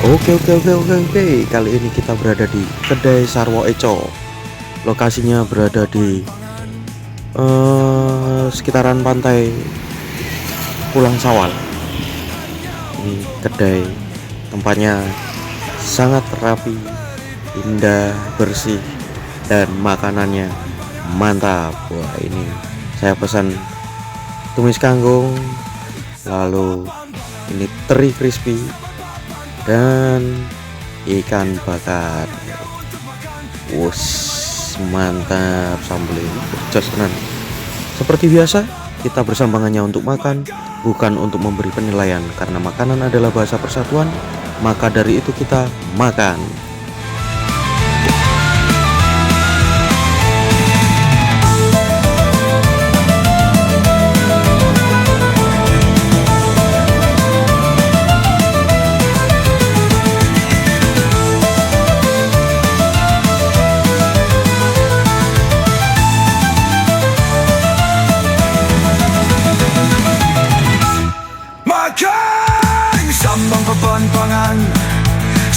Oke. Kali ini kita berada di Kedai Sarwo Eco. Lokasinya berada di sekitaran pantai Pulang Sawal. Ini kedai, tempatnya sangat rapi, indah, bersih, dan makanannya mantap. Wah, ini saya pesan tumis kangkung, lalu ini teri crispy dan ikan bakar. Wus, mantap, sambelnya jos tenan. Seperti biasa, kita bersambangannya untuk makan, bukan untuk memberi penilaian, karena makanan adalah bahasa persatuan. Maka dari itu kita makan.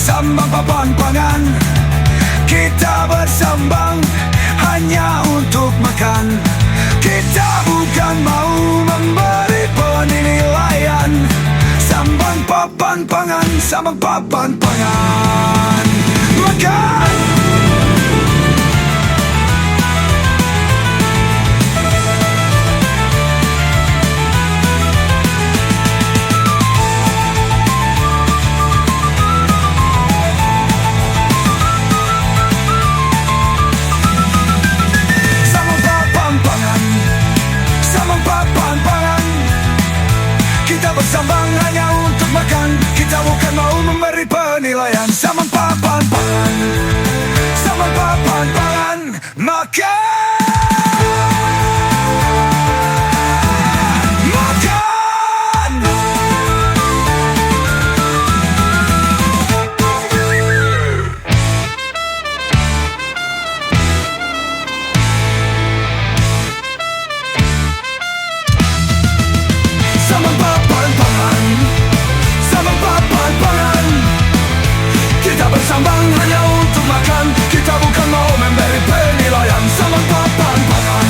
Sambang papan pangan, kita bersambang hanya untuk makan. Kita bukan mau memberi penilaian. Sambang papan pangan, sambang papan pangan, makan. Bersambang hanya untuk makan. Kita bukan mau memberi penilaian. Sambang papan pangan, sambang papan pangan, makan. Bersambang hanya untuk makan. Kita bukan mau memberi penilaian. Sambang papan pangan,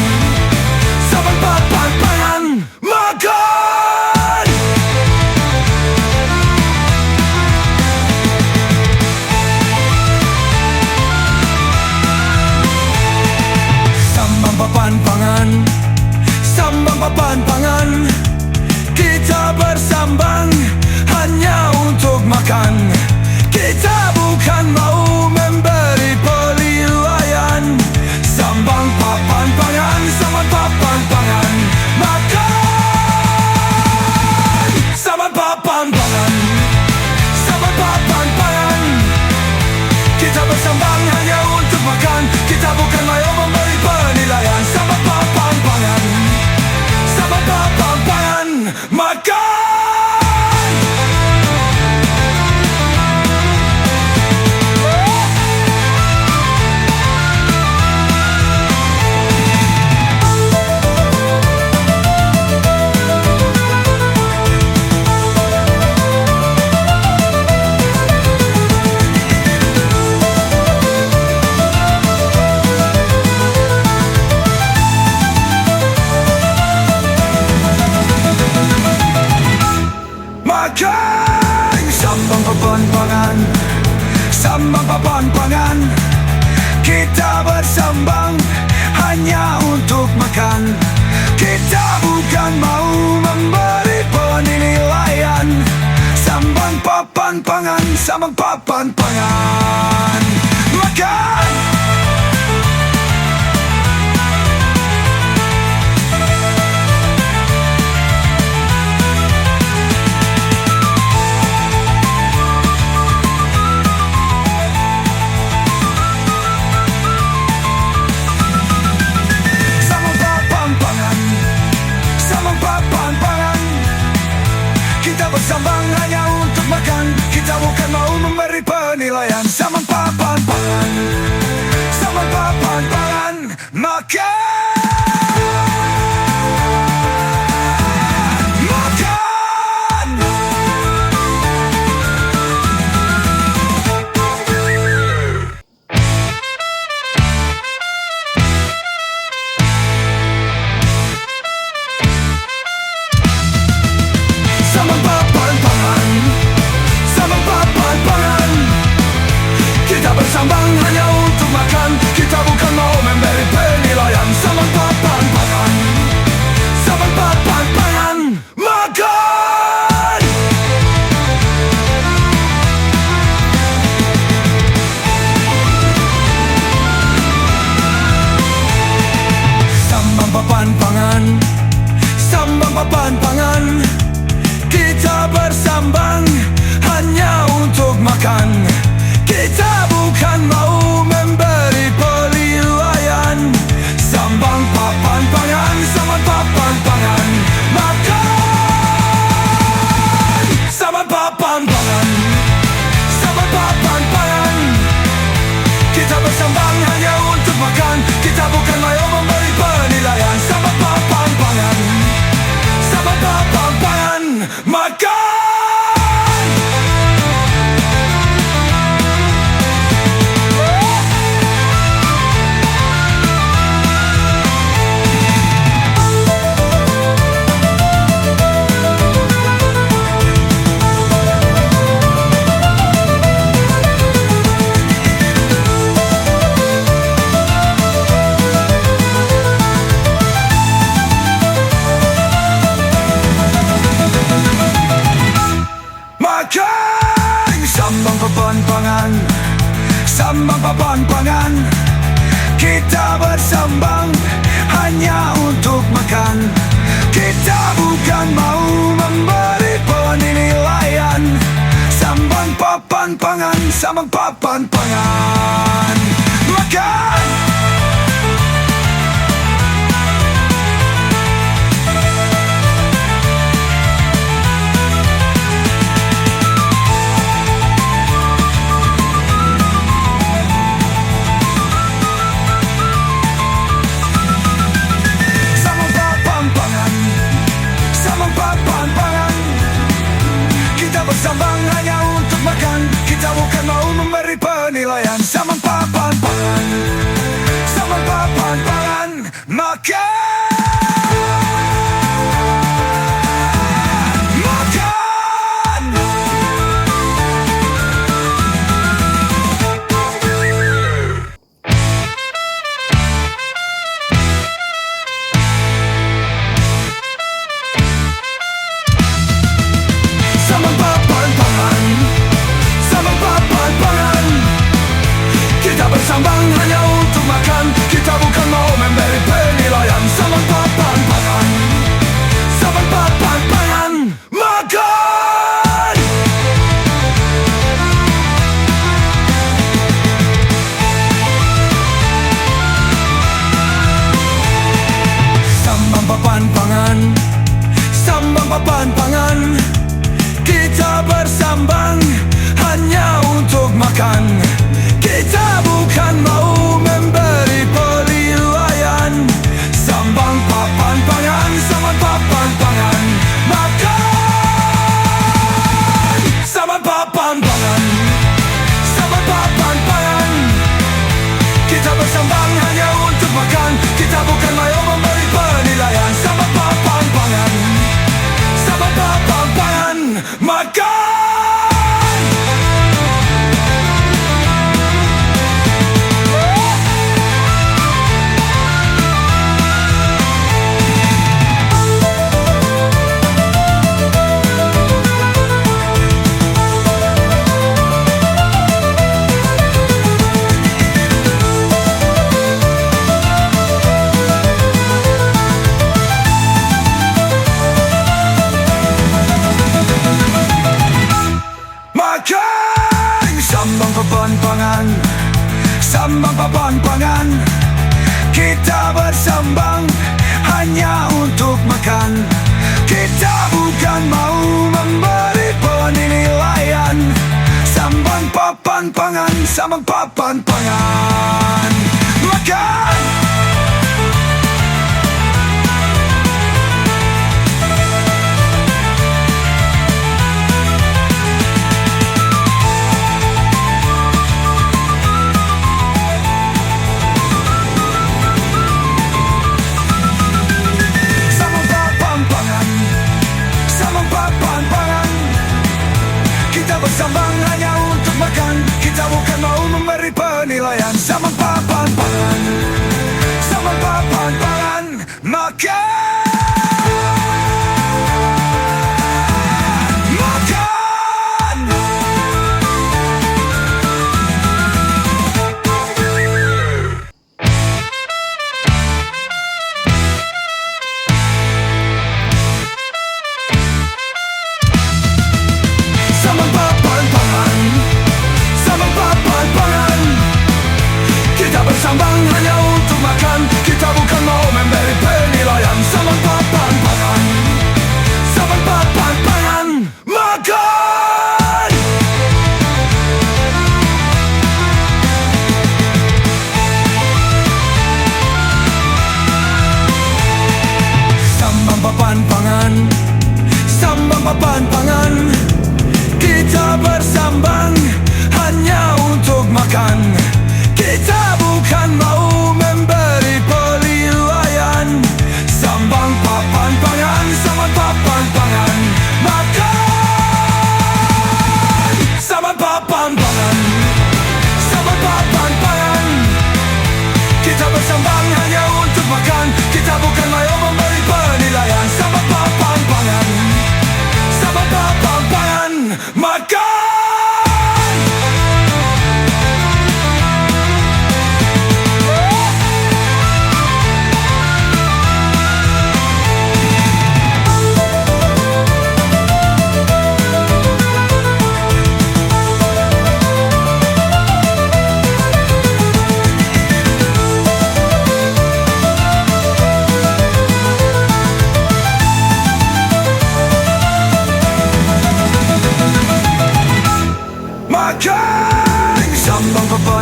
sambang papan pangan, makan. Sambang papan pangan, sambang papan pangan, kita bersambang hanya untuk makan. Kita bukan mau memberi penilaian. Sambang papan pangan, sambang papan pangan, makan. Sambang papan pangan, sambang papan pangan, kita bersambang hanya untuk makan. Kita bukan mau memberi penilaian. Sambang papan pangan, sambang papan pangan, makan. Sambang papan pangan, sambang papan pangan, kita bersambang hanya untuk makan. Kita bukan mau memberi penilaian. Sambang papan pangan, sambang papan pangan, makan. Bersambang hanya untuk makan. Kita bukan mau memberi penilaian. Sambang papan pangan, sambang papan pangan, makan. Makan. papan pangan, sambang papan pangan. Kita bersambang hanya untuk makan. Kita bukan mau memberi penilaian. Sambang papan pangan, sambang papan pangan. Makan! Bersambang hanya untuk makan. Kita bukan mau memberi penilaian. Sambang papan pangan, sambang papan pangan. Makan! Makan! Sambang papan pangan, sambang papan pangan. Kita bersambang hanya untuk makan. Kita bukan mau memberi penilaian. Sambang papan pangan, sambang papan pangan. Makan! Sambang papan pangan, sambang papan pangan. Kita bersambang hanya untuk makan. Kita bukan mau memberi penilaian. Sambang papan pangan, sambang papan pangan. Makan! Sambang papan pangan, sambang papan pangan. Kita bersambang hanya untuk makan. Kita bukan mau memberi penilaian. Sambang papan pangan, sambang papan pangan. Makan! Sambang papan pangan, sambang papan pangan. Kita bersambang hanya untuk makan. Kita bukan mau memberi penilaian. Sambang papan pangan, sambang papan pangan. Makan! Bersambang hanya untuk makan. Kita bukan mau memberi penilaian. Sambang papan pangan,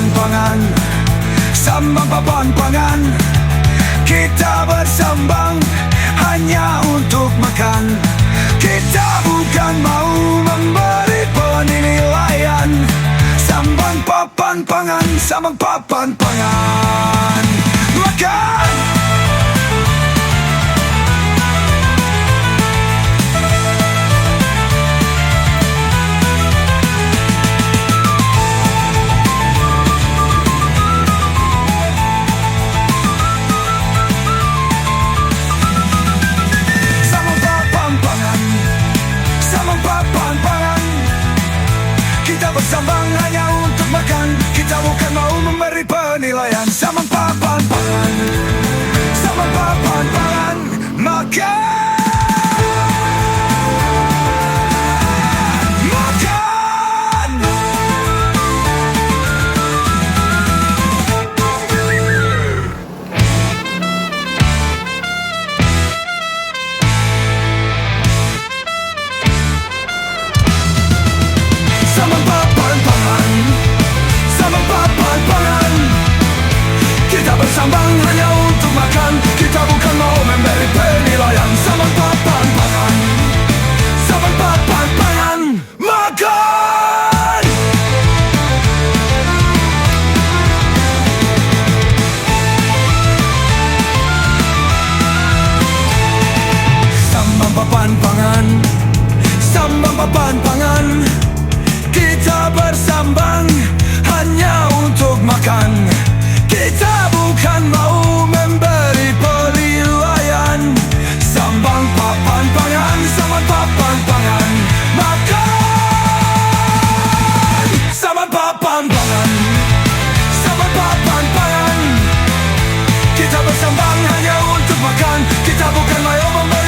papan pangan, sambang papan pangan. Kita bersambang hanya untuk makan. Kita bukan mau memberi penilaian. Sambang papan pangan, sambang papan pangan. Makan! Bersambang hanya untuk makan. Kita bukan mau memberi penilaian. Sambang papan pangan, sambang papan pangan. Makan, makan. Sambang papan pangan, sambang papan pangan. Kita bersambang hanya untuk makan. Kita bukan mau memberi penilaian. Sambang papan pangan, sambang papan pangan. Makan! Sambang papan pangan, sambang papan pangan. Kita bersambang hanya untuk makan. Kita bukan mau memberi penilaian. Sambang papan pangan, sambang papan pangan. Makan! Sambang papan pangan, sambang papan pangan. Kita bersambang hanya untuk makan. Kita bukan mau memberi